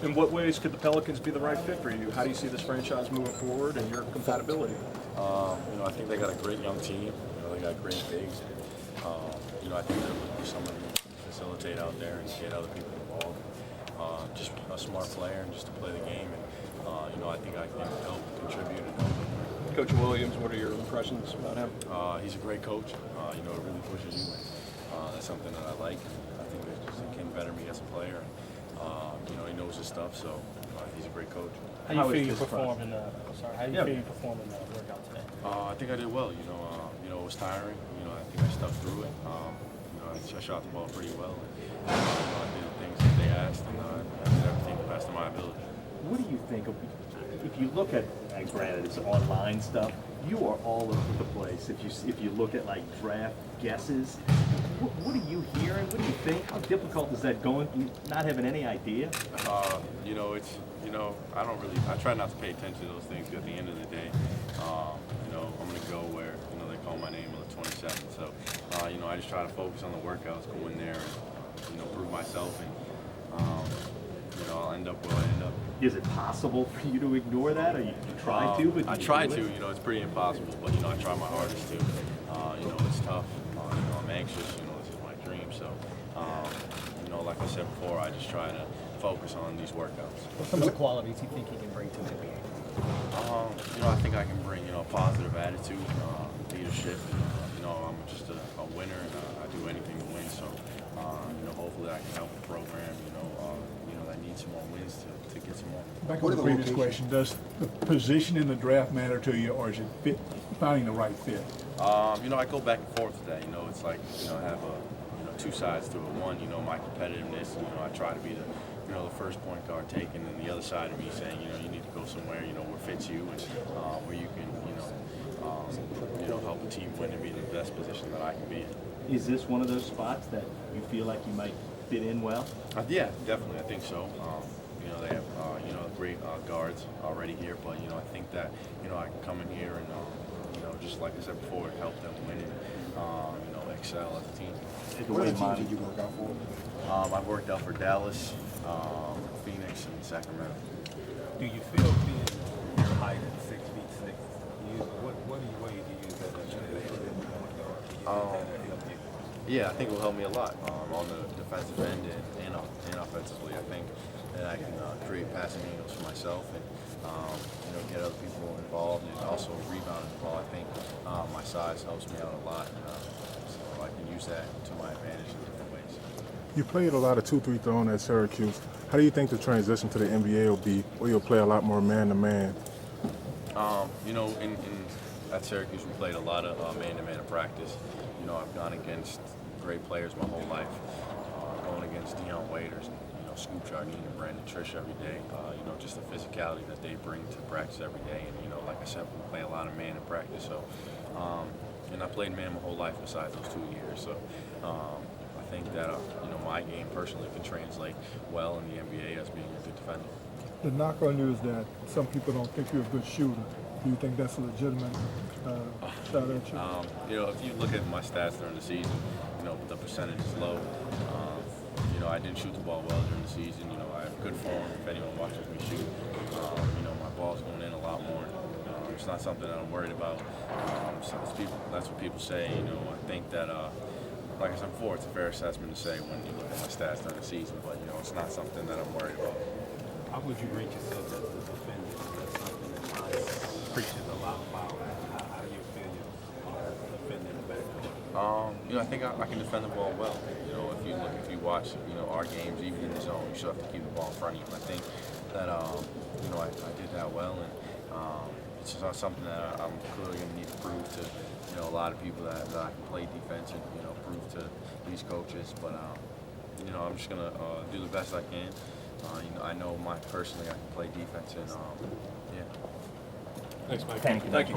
In what ways could the Pelicans be the right fit for you? How do you see this franchise moving forward and your compatibility? I think they got a great young team. They got great bigs. I think they're looking for somebody to facilitate out there and get other people involved. Just a smart player and just to play the game. And I think I can help contribute and help. Coach Williams, what are your impressions about him? He's a great coach. It really pushes you. That's something that I like. I think it can better me as a player. He knows his stuff, so he's a great coach. How you feel you performed in the workout today? I think I did well. It was tiring. I think I stuck through it. I shot the ball pretty well. And, I did the things that they asked, and I did everything to the best of my ability. What do you think of, if you look at, granted it's online stuff, you are all over the place. If you look at like draft guesses, what are you hearing? What do you think? How difficult is that going? Not having any idea? I try not to pay attention to those things. 'Cause at the end of the day, I'm going to go where, they call my name on the 22nd. So, I just try to focus on the workouts, go in there and, prove myself. And, I'll end up where I end up. Is it possible for you to ignore that, or you try to? But I try to. It's pretty impossible, but I try my hardest to. It's tough. I'm anxious. This is my dream. So, like I said before, I just try to focus on these workouts. What some of the qualities you think he can bring to the NBA? I think I can bring a positive attitude, leadership. I'm just a winner, and I do anything to win. So, hopefully I can help the program. That needs some more wins to get some more. Back on the previous question, does the position in the draft matter to you, or is it finding the right fit? I go back and forth with that. It's like I have two sides to it. One, my competitiveness. I try to be the first point guard taken, and the other side of me saying, you need to go somewhere, where fits you, and where you can, help the team win and be in the best position that I can be in. Is this one of those spots that you feel like you might fit in well? Yeah, definitely. I think so. They have great guards already here, but I think that I can come in here and just like I said before, help them win and excel as a team. What other teams did you work out for? I've worked out for Dallas, Phoenix, and Sacramento. Do you feel being your height at 6'6", what way do you use that Yeah, I think it will help me a lot on the defensive end and offensively. I think that I can create passing angles for myself and get other people involved and also rebounding the ball. I think my size helps me out a lot, so I can use that to my advantage in different ways. You played a lot of 2-3 throwing at Syracuse. How do you think the transition to the NBA will be, where you'll play a lot more man-to-man? At Syracuse we played a lot of man-to-man in practice. I've gone against great players my whole life, going against Dion Waiters, Scoop Jardine and Brandon Trish every day. Just the physicality that they bring to practice every day. And, like I said, we play a lot of man in practice. So, and I played man my whole life besides those 2 years. So, I think that, my game personally can translate well in the NBA as being a good defender. The knock on you is that some people don't think you're a good shooter. Do you think that's a legitimate shot at you? If you look at my stats during the season, the percentage is low. I didn't shoot the ball well during the season. I have good form. If anyone watches me shoot, my ball's going in a lot more. It's not something that I'm worried about. That's what people say. I think that, like I said before, it's a fair assessment to say when you look at my stats during the season, but it's not something that I'm worried about. How would you rate yourself as a defender? That's something that preaches a lot about. How do you feel you're defending the backcourt? I think I can defend the ball well. If you watch, our games, even in the zone, you still have to keep the ball in front of you. And I think that, I did that well, and it's not something that I'm clearly going to need to prove to, a lot of people that I can play defense and, prove to these coaches. But, I'm just going to do the best I can. I know personally I can play defense, and yeah. Thanks, Mike. Thank you.